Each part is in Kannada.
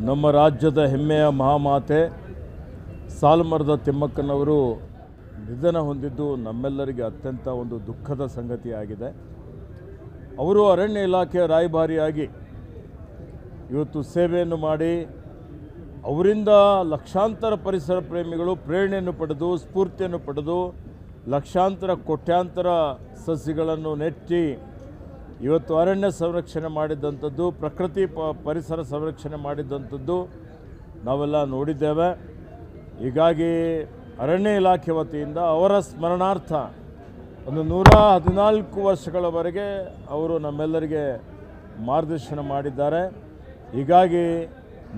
ನಮ್ಮ ರಾಜ್ಯದ ಹೆಮ್ಮೆಯ ಮಹಾಮಾತೆ ಸಾಲುಮರದ ತಿಮ್ಮಕ್ಕನವರು ನಿಧನ ಹೊಂದಿದ್ದು ನಮ್ಮೆಲ್ಲರಿಗೆ ಅತ್ಯಂತ ಒಂದು ದುಃಖದ ಸಂಗತಿಯಾಗಿದೆ. ಅವರು ಅರಣ್ಯ ಇಲಾಖೆಯ ರಾಯಭಾರಿಯಾಗಿ ಇವತ್ತು ಸೇವೆಯನ್ನು ಮಾಡಿ ಅವರಿಂದ ಲಕ್ಷಾಂತರ ಪರಿಸರ ಪ್ರೇಮಿಗಳು ಪ್ರೇರಣೆಯನ್ನು ಪಡೆದು ಸ್ಫೂರ್ತಿಯನ್ನು ಪಡೆದು ಲಕ್ಷಾಂತರ ಕೋಟ್ಯಾಂತರ ಸಸಿಗಳನ್ನು ನೆಟ್ಟಿ ಇವತ್ತು ಅರಣ್ಯ ಸಂರಕ್ಷಣೆ ಮಾಡಿದಂಥದ್ದು, ಪ್ರಕೃತಿ ಪರಿಸರ ಸಂರಕ್ಷಣೆ ಮಾಡಿದಂಥದ್ದು ನಾವೆಲ್ಲ ನೋಡಿದ್ದೇವೆ. ಹೀಗಾಗಿ ಅರಣ್ಯ ಇಲಾಖೆ ವತಿಯಿಂದ ಅವರ ಸ್ಮರಣಾರ್ಥ ಒಂದು 114 ವರ್ಷಗಳವರೆಗೆ ಅವರು ನಮ್ಮೆಲ್ಲರಿಗೆ ಮಾರ್ಗದರ್ಶನ ಮಾಡಿದ್ದಾರೆ. ಹೀಗಾಗಿ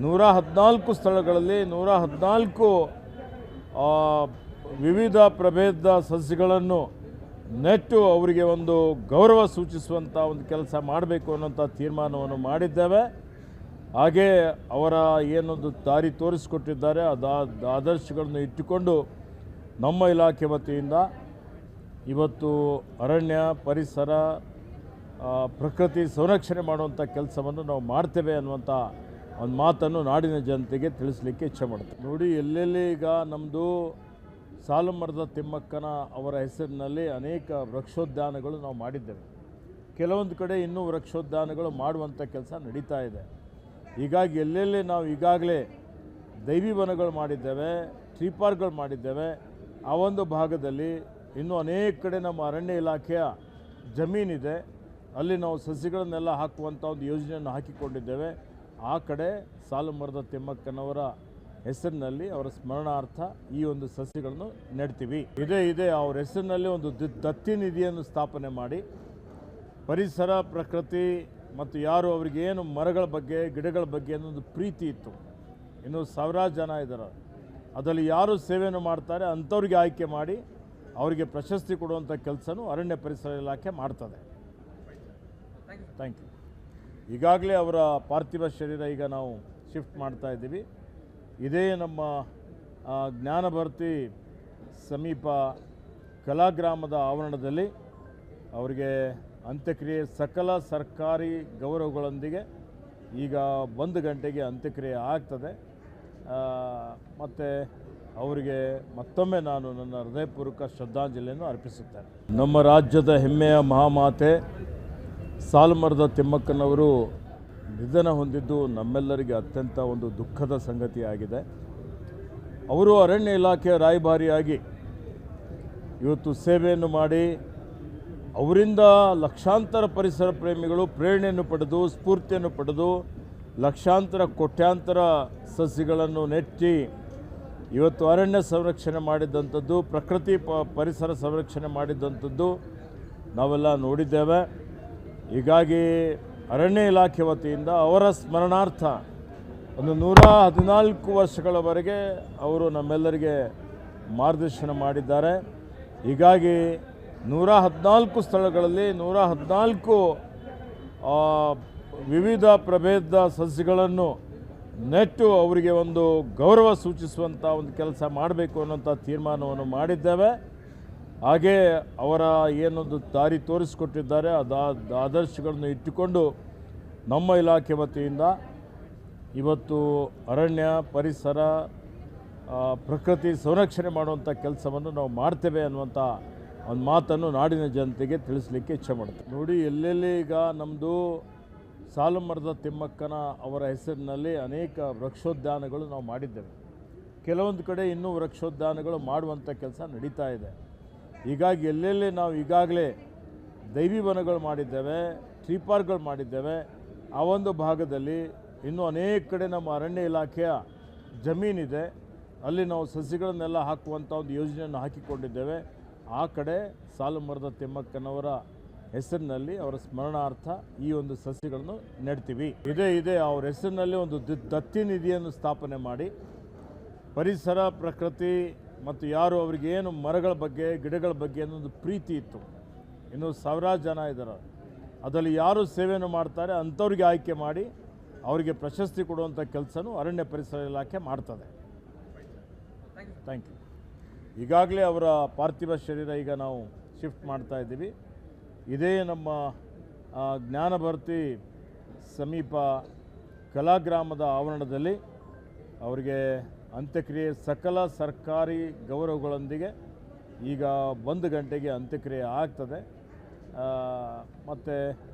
114 ಸ್ಥಳಗಳಲ್ಲಿ 114 ವಿವಿಧ ಪ್ರಭೇದ ಸಸ್ಯಗಳನ್ನು ನೆಟ್ಟು ಅವರಿಗೆ ಒಂದು ಗೌರವ ಸೂಚಿಸುವಂಥ ಒಂದು ಕೆಲಸ ಮಾಡಬೇಕು ಅನ್ನೋಂಥ ತೀರ್ಮಾನವನ್ನು ಮಾಡಿದ್ದೇವೆ. ಹಾಗೇ ಅವರ ಏನೊಂದು ದಾರಿ ತೋರಿಸಿಕೊಟ್ಟಿದ್ದಾರೆ ಆದರ್ಶಗಳನ್ನು ಇಟ್ಟುಕೊಂಡು ನಮ್ಮ ಇಲಾಖೆ ವತಿಯಿಂದ ಇವತ್ತು ಅರಣ್ಯ ಪರಿಸರ ಪ್ರಕೃತಿ ಸಂರಕ್ಷಣೆ ಮಾಡುವಂಥ ಕೆಲಸವನ್ನು ನಾವು ಮಾಡ್ತೇವೆ ಅನ್ನುವಂಥ ಒಂದು ಮಾತನ್ನು ನಾಡಿನ ಜನತೆಗೆ ತಿಳಿಸಲಿಕ್ಕೆ ಇಚ್ಛೆ ಮಾಡ್ತೇವೆ. ನೋಡಿ, ಎಲ್ಲೆಲ್ಲಿ ಈಗ ನಮ್ಮದು ಸಾಲುಮರದ ತಿಮ್ಮಕ್ಕನ ಅವರ ಹೆಸರಿನಲ್ಲಿ ಅನೇಕ ವೃಕ್ಷೋದ್ಯಾನಗಳು ನಾವು ಮಾಡಿದ್ದೇವೆ. ಕೆಲವೊಂದು ಕಡೆ ಇನ್ನೂ ವೃಕ್ಷೋದ್ಯಾನಗಳು ಮಾಡುವಂಥ ಕೆಲಸ ನಡೀತಾ ಇದೆ. ಹೀಗಾಗಿ ಎಲ್ಲೆಲ್ಲಿ ನಾವು ಈಗಾಗಲೇ ದೈವಿ ವನಗಳು ಮಾಡಿದ್ದೇವೆ, ಟ್ರೀ ಪಾರ್ಕ್ಗಳು ಮಾಡಿದ್ದೇವೆ, ಆ ಒಂದು ಭಾಗದಲ್ಲಿ ಇನ್ನೂ ಅನೇಕ ಕಡೆ ನಮ್ಮ ಅರಣ್ಯ ಇಲಾಖೆಯ ಜಮೀನಿದೆ, ಅಲ್ಲಿ ನಾವು ಸಸಿಗಳನ್ನೆಲ್ಲ ಹಾಕುವಂಥ ಒಂದು ಯೋಜನೆಯನ್ನು ಹಾಕಿಕೊಂಡಿದ್ದೇವೆ. ಆ ಕಡೆ ಸಾಲುಮರದ ತಿಮ್ಮಕ್ಕನವರ ಹೆಸರಿನಲ್ಲಿ ಅವರ ಸ್ಮರಣಾರ್ಥ ಈ ಒಂದು ಸಸ್ಯಗಳನ್ನು ನೆಡ್ತೀವಿ. ಇದೇ ಅವ್ರ ಹೆಸರಿನಲ್ಲಿ ಒಂದು ದತ್ತಿ ನಿಧಿಯನ್ನು ಸ್ಥಾಪನೆ ಮಾಡಿ ಪರಿಸರ ಪ್ರಕೃತಿ ಮತ್ತು ಯಾರು ಅವರಿಗೆ ಏನು ಮರಗಳ ಬಗ್ಗೆ ಗಿಡಗಳ ಬಗ್ಗೆ ಅನ್ನೋದು ಪ್ರೀತಿ ಇತ್ತು, ಇನ್ನು ಸಾವಿರಾರು ಜನ ಇದ್ದಾರೆ, ಅದರಲ್ಲಿ ಯಾರು ಸೇವೆಯನ್ನು ಮಾಡ್ತಾರೆ ಅಂಥವ್ರಿಗೆ ಆಯ್ಕೆ ಮಾಡಿ ಅವರಿಗೆ ಪ್ರಶಸ್ತಿ ಕೊಡುವಂಥ ಕೆಲಸನೂ ಅರಣ್ಯ ಪರಿಸರ ಇಲಾಖೆ ಮಾಡ್ತದೆ. Thank you. ಈಗಾಗಲೇ ಅವರ ಪಾರ್ಥಿವ ಶರೀರ ಈಗ ನಾವು ಶಿಫ್ಟ್ ಮಾಡ್ತಾ ಇದ್ದೀವಿ. ಇದೇ ನಮ್ಮ ಜ್ಞಾನಭಾರತಿ ಸಮೀಪ ಕಲಾಗ್ರಾಮದ ಆವರಣದಲ್ಲಿ ಅವರಿಗೆ ಅಂತ್ಯಕ್ರಿಯೆ ಸಕಲ ಸರ್ಕಾರಿ ಗೌರವಗಳೊಂದಿಗೆ ಈಗ 1 ಗಂಟೆಗೆ ಅಂತ್ಯಕ್ರಿಯೆ ಆಗ್ತದೆ. ಮತ್ತು ಅವರಿಗೆ ಮತ್ತೊಮ್ಮೆ ನಾನು ನನ್ನ ಹೃದಯಪೂರ್ವಕ ಶ್ರದ್ಧಾಂಜಲಿಯನ್ನು ಅರ್ಪಿಸುತ್ತೇನೆ. ನಮ್ಮ ರಾಜ್ಯದ ಹೆಮ್ಮೆಯ ಮಹಾಮಾತೆ ಸಾಲುಮರದ ತಿಮ್ಮಕ್ಕನವರು ನಿಧನ ಹೊಂದಿದ್ದು ನಮ್ಮೆಲ್ಲರಿಗೆ ಅತ್ಯಂತ ಒಂದು ದುಃಖದ ಸಂಗತಿಯಾಗಿದೆ. ಅವರು ಅರಣ್ಯ ಇಲಾಖೆಯ ರಾಯಭಾರಿಯಾಗಿ ಇವತ್ತು ಸೇವೆಯನ್ನು ಮಾಡಿ ಅವರಿಂದ ಲಕ್ಷಾಂತರ ಪರಿಸರ ಪ್ರೇಮಿಗಳು ಪ್ರೇರಣೆಯನ್ನು ಪಡೆದು ಸ್ಫೂರ್ತಿಯನ್ನು ಪಡೆದು ಲಕ್ಷಾಂತರ ಕೋಟ್ಯಾಂತರ ಸಸಿಗಳನ್ನು ನೆಟ್ಟಿ ಇವತ್ತು ಅರಣ್ಯ ಸಂರಕ್ಷಣೆ ಮಾಡಿದಂಥದ್ದು, ಪ್ರಕೃತಿ ಪರಿಸರ ಸಂರಕ್ಷಣೆ ಮಾಡಿದಂಥದ್ದು ನಾವೆಲ್ಲ ನೋಡಿದ್ದೇವೆ. ಹೀಗಾಗಿ ಅರಣ್ಯ ಇಲಾಖೆ ವತಿಯಿಂದ ಅವರ ಸ್ಮರಣಾರ್ಥ ಒಂದು 114 ವರ್ಷಗಳವರೆಗೆ ಅವರು ನಮ್ಮೆಲ್ಲರಿಗೆ ಮಾರ್ಗದರ್ಶನ ಮಾಡಿದ್ದಾರೆ. ಹೀಗಾಗಿ 114 ಸ್ಥಳಗಳಲ್ಲಿ 114 ವಿವಿಧ ಪ್ರಭೇದ ಸಸ್ಯಗಳನ್ನು ನೆಟ್ಟು ಅವರಿಗೆ ಒಂದು ಗೌರವ ಸೂಚಿಸುವಂಥ ಒಂದು ಕೆಲಸ ಮಾಡಬೇಕು ಅನ್ನೋಂಥ ತೀರ್ಮಾನವನ್ನು ಮಾಡಿದ್ದೇವೆ. ಹಾಗೇ ಅವರ ಏನೊಂದು ದಾರಿ ತೋರಿಸಿಕೊಟ್ಟಿದ್ದಾರೆ ಆದರ್ಶಗಳನ್ನು ಇಟ್ಟುಕೊಂಡು ನಮ್ಮ ಇಲಾಖೆ ವತಿಯಿಂದ ಇವತ್ತು ಅರಣ್ಯ ಪರಿಸರ ಪ್ರಕೃತಿ ಸಂರಕ್ಷಣೆ ಮಾಡುವಂಥ ಕೆಲಸವನ್ನು ನಾವು ಮಾಡ್ತೇವೆ ಅನ್ನುವಂಥ ಒಂದು ಮಾತನ್ನು ನಾಡಿನ ಜನತೆಗೆ ತಿಳಿಸಲಿಕ್ಕೆ ಇಚ್ಛೆ ಮಾಡ್ತೇವೆ. ನೋಡಿ, ಎಲ್ಲೆಲ್ಲಿ ಈಗ ನಮ್ಮದು ಸಾಲುಮರದ ತಿಮ್ಮಕ್ಕನ ಅವರ ಹೆಸರಿನಲ್ಲಿ ಅನೇಕ ವೃಕ್ಷೋದ್ಯಾನಗಳು ನಾವು ಮಾಡಿದ್ದೇವೆ. ಕೆಲವೊಂದು ಕಡೆ ಇನ್ನೂ ವೃಕ್ಷೋದ್ಯಾನಗಳು ಮಾಡುವಂಥ ಕೆಲಸ ನಡೀತಾ ಇದೆ. ಹೀಗಾಗಿ ಎಲ್ಲೆಲ್ಲಿ ನಾವು ಈಗಾಗಲೇ ದೈವಿ ವನಗಳು ಮಾಡಿದ್ದೇವೆ, ಟ್ರೀ ಪಾರ್ಕ್ಗಳು ಮಾಡಿದ್ದೇವೆ, ಆ ಒಂದು ಭಾಗದಲ್ಲಿ ಇನ್ನೂ ಅನೇಕ ಕಡೆ ನಮ್ಮ ಅರಣ್ಯ ಇಲಾಖೆಯ ಜಮೀನಿದೆ, ಅಲ್ಲಿ ನಾವು ಸಸಿಗಳನ್ನೆಲ್ಲ ಹಾಕುವಂಥ ಒಂದು ಯೋಜನೆಯನ್ನು ಹಾಕಿಕೊಂಡಿದ್ದೇವೆ. ಆ ಕಡೆ ಸಾಲುಮರದ ತಿಮ್ಮಕ್ಕನವರ ಹೆಸರಿನಲ್ಲಿ ಅವರ ಸ್ಮರಣಾರ್ಥ ಈ ಒಂದು ಸಸ್ಯಗಳನ್ನು ನೆಡ್ತೀವಿ. ಇದೇ ಅವ್ರ ಹೆಸರಿನಲ್ಲಿ ಒಂದು ದತ್ತಿ ನಿಧಿಯನ್ನು ಸ್ಥಾಪನೆ ಮಾಡಿ ಪರಿಸರ ಪ್ರಕೃತಿ ಮತ್ತು ಯಾರು ಅವರಿಗೆ ಏನು ಮರಗಳ ಬಗ್ಗೆ ಗಿಡಗಳ ಬಗ್ಗೆ ಅನ್ನೋದು ಪ್ರೀತಿ ಇತ್ತು, ಇನ್ನು ಸಾವಿರಾರು ಜನ ಇದ್ದಾರೆ, ಅದರಲ್ಲಿ ಯಾರು ಸೇವೆಯನ್ನು ಮಾಡ್ತಾರೆ ಅಂಥವ್ರಿಗೆ ಆಯ್ಕೆ ಮಾಡಿ ಅವರಿಗೆ ಪ್ರಶಸ್ತಿ ಕೊಡುವಂಥ ಕೆಲಸನೂ ಅರಣ್ಯ ಪರಿಸರ ಇಲಾಖೆ ಮಾಡ್ತದೆ. Thank you. ಈಗಾಗಲೇ ಅವರ ಪಾರ್ಥಿವ ಶರೀರ ಈಗ ನಾವು ಶಿಫ್ಟ್ ಮಾಡ್ತಾ ಇದ್ದೀವಿ. ಇದೇ ನಮ್ಮ ಜ್ಞಾನಭಾರತಿ ಸಮೀಪ ಕಲಾಗ್ರಾಮದ ಆವರಣದಲ್ಲಿ ಅವರಿಗೆ ಅಂತ್ಯಕ್ರಿಯೆ ಸಕಲ ಸರ್ಕಾರಿ ಗೌರವಗಳೊಂದಿಗೆ ಈಗ 1 ಗಂಟೆಗೆ ಅಂತ್ಯಕ್ರಿಯೆ ಆಗ್ತದೆ. ಮತ್ತು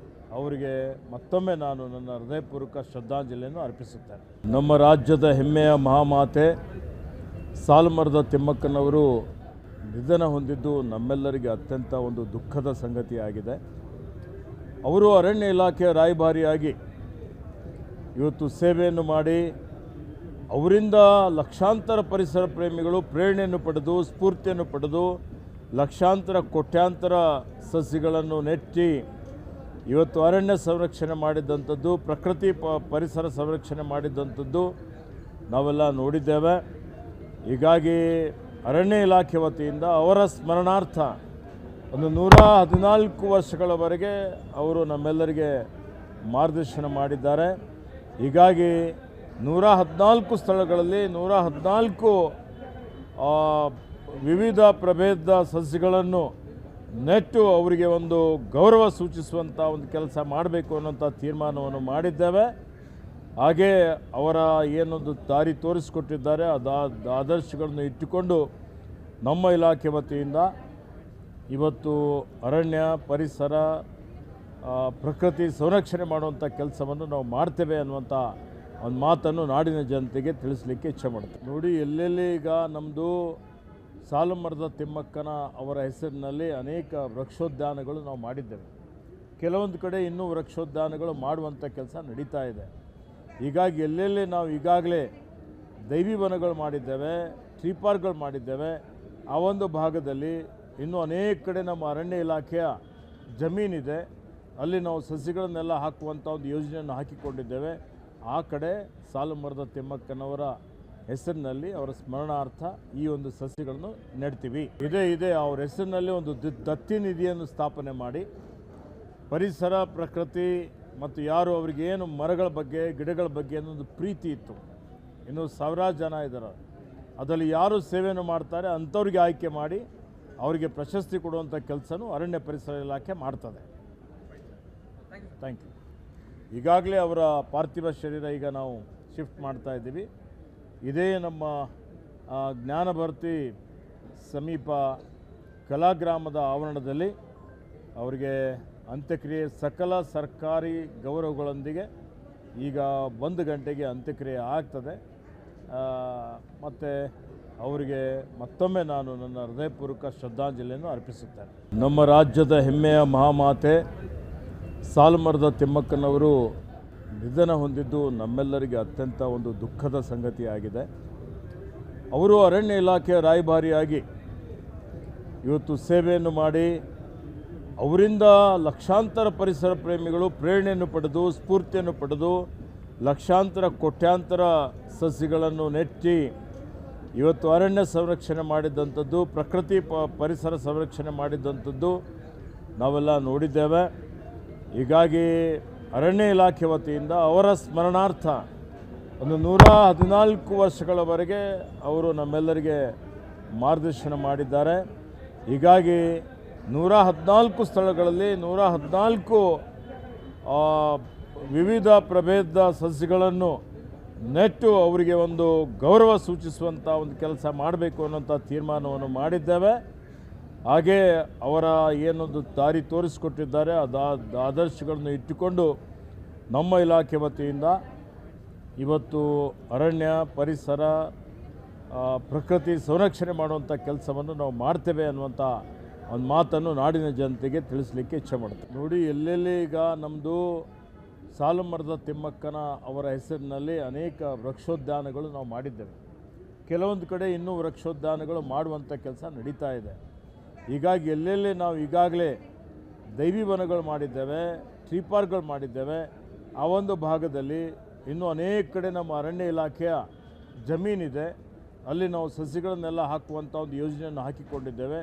ಅವರಿಗೆ ಮತ್ತೊಮ್ಮೆ ನಾನು ನನ್ನ ಹೃದಯಪೂರ್ವಕ ಶ್ರದ್ಧಾಂಜಲಿಯನ್ನು ಅರ್ಪಿಸುತ್ತೇನೆ. ನಮ್ಮ ರಾಜ್ಯದ ಹೆಮ್ಮೆಯ ಮಹಾಮಾತೆ ಸಾಲುಮರದ ತಿಮ್ಮಕ್ಕನವರು ನಿಧನ ಹೊಂದಿದ್ದು ನಮ್ಮೆಲ್ಲರಿಗೆ ಅತ್ಯಂತ ಒಂದು ದುಃಖದ ಸಂಗತಿಯಾಗಿದೆ. ಅವರು ಅರಣ್ಯ ಇಲಾಖೆಯ ರಾಯಭಾರಿಯಾಗಿ ಇವತ್ತು ಸೇವೆಯನ್ನು ಮಾಡಿ ಅವರಿಂದ ಲಕ್ಷಾಂತರ ಪರಿಸರ ಪ್ರೇಮಿಗಳು ಪ್ರೇರಣೆಯನ್ನು ಪಡೆದು ಸ್ಫೂರ್ತಿಯನ್ನು ಪಡೆದು ಲಕ್ಷಾಂತರ ಕೋಟ್ಯಾಂತರ ಸಸಿಗಳನ್ನು ನೆಟ್ಟಿ ಇವತ್ತು ಅರಣ್ಯ ಸಂರಕ್ಷಣೆ ಮಾಡಿದ್ದಂಥದ್ದು, ಪ್ರಕೃತಿ ಪರಿಸರ ಸಂರಕ್ಷಣೆ ಮಾಡಿದ್ದಂಥದ್ದು ನಾವೆಲ್ಲ ನೋಡಿದ್ದೇವೆ. ಹೀಗಾಗಿ ಅರಣ್ಯ ಇಲಾಖೆ ವತಿಯಿಂದ ಅವರ ಸ್ಮರಣಾರ್ಥ ಒಂದು 114 ವರ್ಷಗಳವರೆಗೆ ಅವರು ನಮ್ಮೆಲ್ಲರಿಗೆ ಮಾರ್ಗದರ್ಶನ ಮಾಡಿದ್ದಾರೆ. ಹೀಗಾಗಿ 114 ಸ್ಥಳಗಳಲ್ಲಿ 114 ವಿವಿಧ ಪ್ರಭೇದ ಸಸ್ಯಗಳನ್ನು ನೆಟ್ಟು ಅವರಿಗೆ ಒಂದು ಗೌರವ ಸೂಚಿಸುವಂಥ ಒಂದು ಕೆಲಸ ಮಾಡಬೇಕು ಅನ್ನೋಂಥ ತೀರ್ಮಾನವನ್ನು ಮಾಡಿದ್ದೇವೆ. ಹಾಗೇ ಅವರ ಏನೊಂದು ದಾರಿ ತೋರಿಸಿಕೊಟ್ಟಿದ್ದಾರೆ ಆದರ್ಶಗಳನ್ನು ಇಟ್ಟುಕೊಂಡು ನಮ್ಮ ಇಲಾಖೆ ವತಿಯಿಂದ ಇವತ್ತು ಅರಣ್ಯ ಪರಿಸರ ಪ್ರಕೃತಿ ಸಂರಕ್ಷಣೆ ಮಾಡುವಂಥ ಕೆಲಸವನ್ನು ನಾವು ಮಾಡ್ತೇವೆ ಅನ್ನುವಂಥ ಒಂದು ಮಾತನ್ನು ನಾಡಿನ ಜನತೆಗೆ ತಿಳಿಸಲಿಕ್ಕೆ ಇಚ್ಛೆ ಮಾಡ್ತೇವೆ. ನೋಡಿ, ಎಲ್ಲೆಲ್ಲಿ ಈಗ ನಮ್ಮದು ಸಾಲುಮರದ ತಿಮ್ಮಕ್ಕನ ಅವರ ಹೆಸರಿನಲ್ಲಿ ಅನೇಕ ವೃಕ್ಷೋದ್ಯಾನಗಳು ನಾವು ಮಾಡಿದ್ದೇವೆ. ಕೆಲವೊಂದು ಕಡೆ ಇನ್ನೂ ವೃಕ್ಷೋದ್ಯಾನಗಳು ಮಾಡುವಂಥ ಕೆಲಸ ನಡೀತಾ ಇದೆ. ಹೀಗಾಗಿ ಎಲ್ಲೆಲ್ಲಿ ನಾವು ಈಗಾಗಲೇ ದೈವಿ ವನಗಳು ಮಾಡಿದ್ದೇವೆ, ಟ್ರೀ ಪಾರ್ಕ್ಗಳು ಮಾಡಿದ್ದೇವೆ, ಆ ಒಂದು ಭಾಗದಲ್ಲಿ ಇನ್ನೂ ಅನೇಕ ಕಡೆ ನಮ್ಮ ಅರಣ್ಯ ಇಲಾಖೆಯ ಜಮೀನಿದೆ, ಅಲ್ಲಿ ನಾವು ಸಸಿಗಳನ್ನೆಲ್ಲ ಹಾಕುವಂಥ ಒಂದು ಯೋಜನೆಯನ್ನು ಹಾಕಿಕೊಂಡಿದ್ದೇವೆ. ಆ ಕಡೆ ಸಾಲುಮರದ ತಿಮ್ಮಕ್ಕನವರ ಹೆಸರಿನಲ್ಲಿ ಅವರ ಸ್ಮರಣಾರ್ಥ ಈ ಒಂದು ಸಸಿಗಳನ್ನು ನೆಡ್ತೀವಿ. ಇದೇ ಅವ್ರ ಹೆಸರಿನಲ್ಲಿ ಒಂದು ದತ್ತಿ ನಿಧಿಯನ್ನು ಸ್ಥಾಪನೆ ಮಾಡಿ ಪರಿಸರ ಪ್ರಕೃತಿ ಮತ್ತು ಯಾರು ಅವರಿಗೆ ಏನು ಮರಗಳ ಬಗ್ಗೆ ಗಿಡಗಳ ಬಗ್ಗೆ ಅನ್ನೋದು ಪ್ರೀತಿ ಇತ್ತು, ಇನ್ನು ಸಾವಿರಾರು ಜನ ಇದ್ದಾರೆ, ಅದರಲ್ಲಿ ಯಾರು ಸೇವೆಯನ್ನು ಮಾಡ್ತಾರೆ ಅಂಥವ್ರಿಗೆ ಆಯ್ಕೆ ಮಾಡಿ ಅವರಿಗೆ ಪ್ರಶಸ್ತಿ ಕೊಡುವಂಥ ಕೆಲಸನೂ ಅರಣ್ಯ ಪರಿಸರ ಇಲಾಖೆ ಮಾಡ್ತದೆ. Thank you. ಈಗಾಗಲೇ ಅವರ ಪಾರ್ಥಿವ ಶರೀರ ಈಗ ನಾವು ಶಿಫ್ಟ್ ಮಾಡ್ತಾ ಇದ್ದೀವಿ. ಇದೇ ನಮ್ಮ ಜ್ಞಾನಭಾರತಿ ಸಮೀಪ ಕಲಾಗ್ರಾಮದ ಆವರಣದಲ್ಲಿ ಅವರಿಗೆ ಅಂತ್ಯಕ್ರಿಯೆ ಸಕಲ ಸರ್ಕಾರಿ ಗೌರವಗಳೊಂದಿಗೆ ಈಗ 1 ಗಂಟೆಗೆ ಅಂತ್ಯಕ್ರಿಯೆ ಆಗ್ತದೆ. ಮತ್ತು ಅವರಿಗೆ ಮತ್ತೊಮ್ಮೆ ನಾನು ನನ್ನ ಹೃದಯಪೂರ್ವಕ ಶ್ರದ್ಧಾಂಜಲಿಯನ್ನು ಅರ್ಪಿಸುತ್ತೇನೆ. ನಮ್ಮ ರಾಜ್ಯದ ಹೆಮ್ಮೆಯ ಮಹಾಮಾತೆ ಸಾಲುಮರದ ತಿಮ್ಮಕ್ಕನವರು ನಿಧನ ಹೊಂದಿದ್ದು ನಮ್ಮೆಲ್ಲರಿಗೆ ಅತ್ಯಂತ ಒಂದು ದುಃಖದ ಸಂಗತಿಯಾಗಿದೆ. ಅವರು ಅರಣ್ಯ ಇಲಾಖೆಯ ರಾಯಭಾರಿಯಾಗಿ ಇವತ್ತು ಸೇವೆಯನ್ನು ಮಾಡಿ ಅವರಿಂದ ಲಕ್ಷಾಂತರ ಪರಿಸರ ಪ್ರೇಮಿಗಳು ಪ್ರೇರಣೆಯನ್ನು ಪಡೆದು ಸ್ಫೂರ್ತಿಯನ್ನು ಪಡೆದು ಲಕ್ಷಾಂತರ ಕೋಟ್ಯಾಂತರ ಸಸಿಗಳನ್ನು ನೆಟ್ಟಿ ಇವತ್ತು ಅರಣ್ಯ ಸಂರಕ್ಷಣೆ ಮಾಡಿದ್ದಂಥದ್ದು, ಪ್ರಕೃತಿ ಪರಿಸರ ಸಂರಕ್ಷಣೆ ಮಾಡಿದ್ದಂಥದ್ದು ನಾವೆಲ್ಲ ನೋಡಿದ್ದೇವೆ. ಹೀಗಾಗಿ ಅರಣ್ಯ ಇಲಾಖೆ ವತಿಯಿಂದ ಅವರ ಸ್ಮರಣಾರ್ಥ ಒಂದು 114 ವರ್ಷಗಳವರೆಗೆ ಅವರು ನಮ್ಮೆಲ್ಲರಿಗೆ ಮಾರ್ಗದರ್ಶನ ಮಾಡಿದ್ದಾರೆ. ಹೀಗಾಗಿ 114 ಸ್ಥಳಗಳಲ್ಲಿ 114 ವಿವಿಧ ಪ್ರಭೇದ ಸಸ್ಯಗಳನ್ನು ನೆಟ್ಟು ಅವರಿಗೆ ಒಂದು ಗೌರವ ಸೂಚಿಸುವಂಥ ಒಂದು ಕೆಲಸ ಮಾಡಬೇಕು ಅನ್ನೋಂಥ ತೀರ್ಮಾನವನ್ನು ಮಾಡಿದ್ದೇವೆ. ಹಾಗೇ ಅವರ ಏನೊಂದು ದಾರಿ ತೋರಿಸಿಕೊಟ್ಟಿದ್ದಾರೆ ಆದರ್ಶಗಳನ್ನು ಇಟ್ಟುಕೊಂಡು ನಮ್ಮ ಇಲಾಖೆ ವತಿಯಿಂದ ಇವತ್ತು ಅರಣ್ಯ ಪರಿಸರ ಪ್ರಕೃತಿ ಸಂರಕ್ಷಣೆ ಮಾಡುವಂಥ ಕೆಲಸವನ್ನು ನಾವು ಮಾಡ್ತೇವೆ ಅನ್ನುವಂಥ ಒಂದು ಮಾತನ್ನು ನಾಡಿನ ಜನತೆಗೆ ತಿಳಿಸಲಿಕ್ಕೆ ಇಚ್ಛೆ ಮಾಡ್ತೇವೆ. ನೋಡಿ, ಎಲ್ಲೆಲ್ಲಿ ಈಗ ನಮ್ಮದು ಸಾಲುಮರದ ತಿಮ್ಮಕ್ಕನ ಅವರ ಹೆಸರಿನಲ್ಲಿ ಅನೇಕ ವೃಕ್ಷೋದ್ಯಾನಗಳು ನಾವು ಮಾಡಿದ್ದೇವೆ. ಕೆಲವೊಂದು ಕಡೆ ಇನ್ನೂ ವೃಕ್ಷೋದ್ಯಾನಗಳು ಮಾಡುವಂಥ ಕೆಲಸ ನಡೀತಾ ಇದೆ. ಹೀಗಾಗಿ ಎಲ್ಲೆಲ್ಲಿ ನಾವು ಈಗಾಗಲೇ ದೈವಿ ವನಗಳು ಮಾಡಿದ್ದೇವೆ, ಟ್ರೀ ಪಾರ್ಕ್ಗಳು ಮಾಡಿದ್ದೇವೆ, ಆ ಒಂದು ಭಾಗದಲ್ಲಿ ಇನ್ನೂ ಅನೇಕ ಕಡೆ ನಮ್ಮ ಅರಣ್ಯ ಇಲಾಖೆಯ ಜಮೀನಿದೆ, ಅಲ್ಲಿ ನಾವು ಸಸಿಗಳನ್ನೆಲ್ಲ ಹಾಕುವಂಥ ಒಂದು ಯೋಜನೆಯನ್ನು ಹಾಕಿಕೊಂಡಿದ್ದೇವೆ.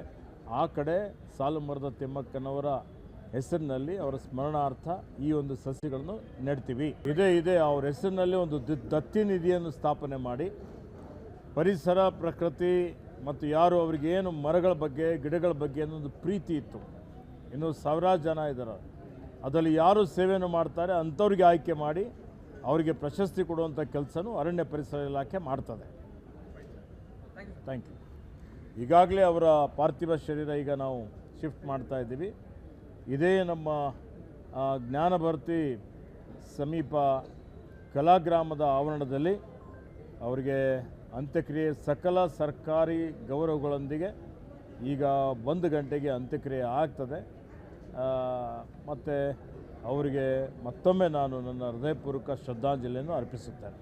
ಆ ಕಡೆ ಸಾಲುಮರದ ತಿಮ್ಮಕ್ಕನವರ ಹೆಸರಿನಲ್ಲಿ ಅವರ ಸ್ಮರಣಾರ್ಥ ಈ ಒಂದು ಸಸಿಗಳನ್ನು ನೆಡ್ತೀವಿ. ಇದೇ ಅವ್ರ ಹೆಸರಿನಲ್ಲಿ ಒಂದು ದತ್ತಿ ನಿಧಿಯನ್ನು ಸ್ಥಾಪನೆ ಮಾಡಿ ಪರಿಸರ ಪ್ರಕೃತಿ ಮತ್ತು ಯಾರು ಅವರಿಗೆ ಏನು ಮರಗಳ ಬಗ್ಗೆ ಗಿಡಗಳ ಬಗ್ಗೆ ಅನ್ನೋದು ಪ್ರೀತಿ ಇತ್ತು, ಇನ್ನು ಸಾವಿರಾರು ಜನ ಇದ್ದಾರೆ, ಅದರಲ್ಲಿ ಯಾರು ಸೇವೆಯನ್ನು ಮಾಡ್ತಾರೆ ಅಂಥವ್ರಿಗೆ ಆಯ್ಕೆ ಮಾಡಿ ಅವರಿಗೆ ಪ್ರಶಸ್ತಿ ಕೊಡುವಂಥ ಕೆಲಸನೂ ಅರಣ್ಯ ಪರಿಸರ ಇಲಾಖೆ ಮಾಡ್ತದೆ. Thank you. ಈಗಾಗಲೇ ಅವರ ಪಾರ್ಥಿವ ಶರೀರ ಈಗ ನಾವು ಶಿಫ್ಟ್ ಮಾಡ್ತಾ ಇದ್ದೀವಿ. ಇದೇ ನಮ್ಮ ಜ್ಞಾನಭಾರತಿ ಸಮೀಪ ಕಲಾಗ್ರಾಮದ ಆವರಣದಲ್ಲಿ ಅವರಿಗೆ ಅಂತ್ಯಕ್ರಿಯೆ ಸಕಲ ಸರ್ಕಾರಿ ಗೌರವಗಳೊಂದಿಗೆ ಈಗ 1 ಗಂಟೆಗೆ ಅಂತ್ಯಕ್ರಿಯೆ ಆಗ್ತದೆ. ಮತ್ತು ಅವರಿಗೆ ಮತ್ತೊಮ್ಮೆ ನಾನು ನನ್ನ ಹೃದಯಪೂರ್ವಕ ಶ್ರದ್ಧಾಂಜಲಿಯನ್ನು ಅರ್ಪಿಸುತ್ತೇನೆ.